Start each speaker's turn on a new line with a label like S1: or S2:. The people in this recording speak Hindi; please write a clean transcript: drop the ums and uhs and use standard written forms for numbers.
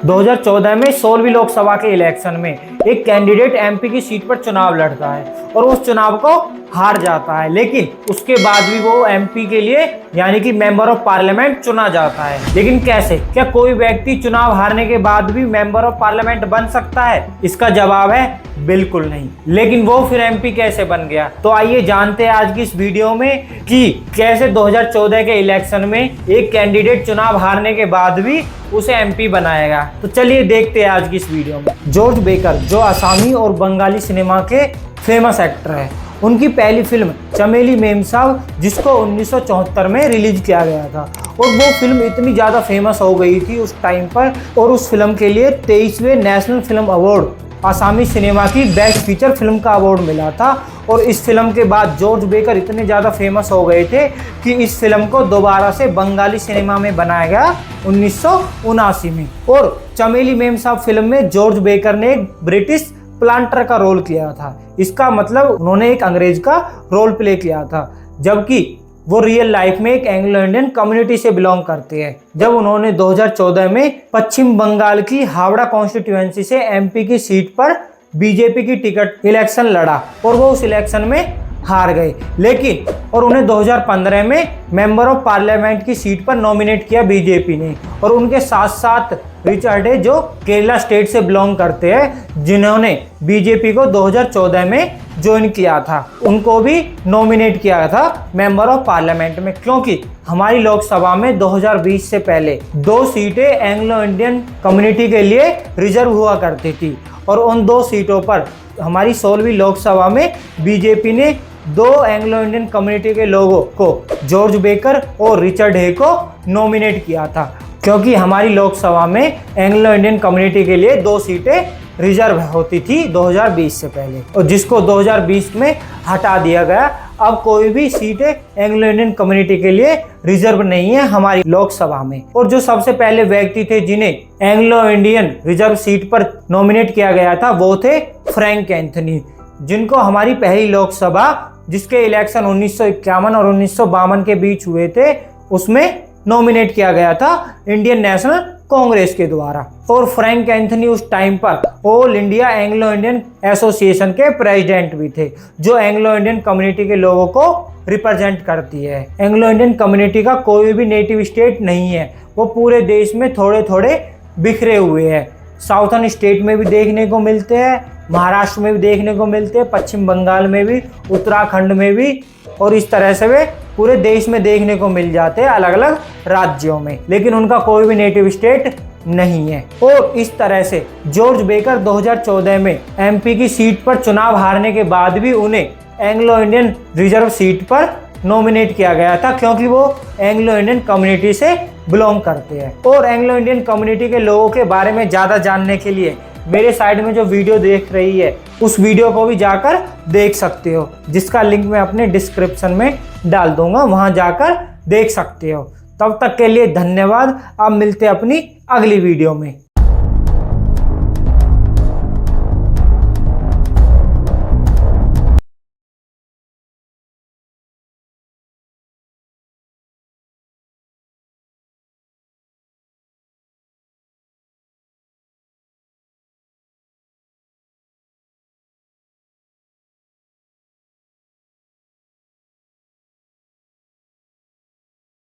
S1: 2014 में 16वीं लोकसभा के इलेक्शन में एक कैंडिडेट एमपी की सीट पर चुनाव लड़ता है और उस चुनाव को हार जाता है, लेकिन उसके बाद भी वो एमपी के लिए यानी कि मेंबर ऑफ पार्लियामेंट चुना जाता है। लेकिन कैसे? क्या कोई व्यक्ति चुनाव हारने के बाद भी मेंबर ऑफ पार्लियामेंट बन सकता है? इसका जवाब है बिल्कुल नहीं। लेकिन वो फिर एमपी कैसे बन गया? तो आइए जानते हैं आज की इस वीडियो में कि कैसे 2014 के इलेक्शन में एक कैंडिडेट चुनाव हारने के बाद भी उसे एमपी बनाएगा। तो चलिए देखते हैं आज की इस वीडियो में। जॉर्ज बेकर जो आसामी और बंगाली सिनेमा के फेमस एक्टर है, उनकी पहली फिल्म चमेली मेमसाब, जिसको 1974 में रिलीज किया गया था, और वो फिल्म इतनी ज़्यादा फेमस हो गई थी उस टाइम पर, और उस फिल्म के लिए 23वें नेशनल फिल्म अवार्ड आसामी सिनेमा की बेस्ट फीचर फिल्म का अवार्ड मिला था। और इस फिल्म के बाद जॉर्ज बेकर इतने ज़्यादा फेमस हो गए थे कि इस फिल्म को दोबारा से बंगाली सिनेमा में बनाया गया 1979 में। और चमेली मेमसाब फिल्म में जॉर्ज बेकर ने एक ब्रिटिश प्लांटर का रोल किया था। इसका मतलब उन्होंने एक अंग्रेज का रोल प्ले किया था, जबकि वो रियल लाइफ में एक एंग्लो इंडियन कम्युनिटी से बिलोंग करते हैं। जब उन्होंने 2014 में पश्चिम बंगाल की हावड़ा कॉन्स्टिट्यूएंसी से एमपी की सीट पर बीजेपी की टिकट इलेक्शन लड़ा और वो उस इलेक्शन में हार गए, लेकिन और उन्हें 2015 में मेंबर ऑफ पार्लियामेंट की सीट पर नॉमिनेट किया बीजेपी ने। और उनके साथ साथ रिचर्ड है जो केरला स्टेट से बिलोंग करते हैं, जिन्होंने बीजेपी को 2014 में ज्वाइन किया था, उनको भी नॉमिनेट किया था मेंबर ऑफ पार्लियामेंट में। क्योंकि हमारी लोकसभा में 2020 से पहले 2 सीटें एंग्लो इंडियन कम्युनिटी के लिए रिजर्व हुआ करती थी, और उन 2 सीटों पर हमारी 16वीं लोकसभा में बीजेपी ने 2 एंग्लो इंडियन कम्युनिटी के लोगों को, जॉर्ज बेकर और रिचर्ड हे को नॉमिनेट किया था, क्योंकि हमारी लोकसभा में एंग्लो इंडियन कम्युनिटी के लिए 2 सीटें रिजर्व होती थी 2020 से पहले, और जिसको 2020 में हटा दिया गया। अब कोई भी सीटें एंग्लो इंडियन कम्युनिटी के लिए रिजर्व नहीं है हमारी लोकसभा में। और जो सबसे पहले व्यक्ति थे जिन्हें एंग्लो इंडियन रिजर्व सीट पर नॉमिनेट किया गया था, वो थे फ्रैंक एंथनी, जिनको हमारी पहली लोकसभा, जिसके इलेक्शन 1951 और 1952 के बीच हुए थे, उसमें नॉमिनेट किया गया था इंडियन नेशनल कांग्रेस के द्वारा। और फ्रैंक एंथनी उस टाइम पर all India Anglo Indian association के प्रेसिडेंट भी थे, जो एंग्लो इंडियन कम्युनिटी के लोगों को रिप्रेजेंट करती है। एंग्लो इंडियन कम्युनिटी का कोई भी नेटिव स्टेट नहीं है, वो पूरे देश में थोड़े थोड़े बिखरे हुए हैं। साउथर्न स्टेट में भी देखने को मिलते हैं, महाराष्ट्र में भी देखने को मिलते हैं, पश्चिम बंगाल में भी, उत्तराखंड में भी, और इस तरह से वे पूरे देश में देखने को मिल जाते हैं अलग अलग राज्यों में, लेकिन उनका कोई भी नेटिव स्टेट नहीं है। और इस तरह से जॉर्ज बेकर 2014 में एमपी की सीट पर चुनाव हारने के बाद भी उन्हें एंग्लो इंडियन रिजर्व सीट पर नॉमिनेट किया गया था, क्योंकि वो एंग्लो इंडियन कम्युनिटी से बिलोंग करते हैं। और एंग्लो इंडियन कम्युनिटी के लोगों के बारे में ज़्यादा जानने के लिए मेरे साइड में जो वीडियो देख रही है, उस वीडियो को भी जाकर देख सकते हो, जिसका लिंक मैं अपने डिस्क्रिप्शन में डाल दूंगा, वहां जाकर देख सकते हो। तब तक के लिए धन्यवाद। अब मिलते हैं अपनी अगली वीडियो में।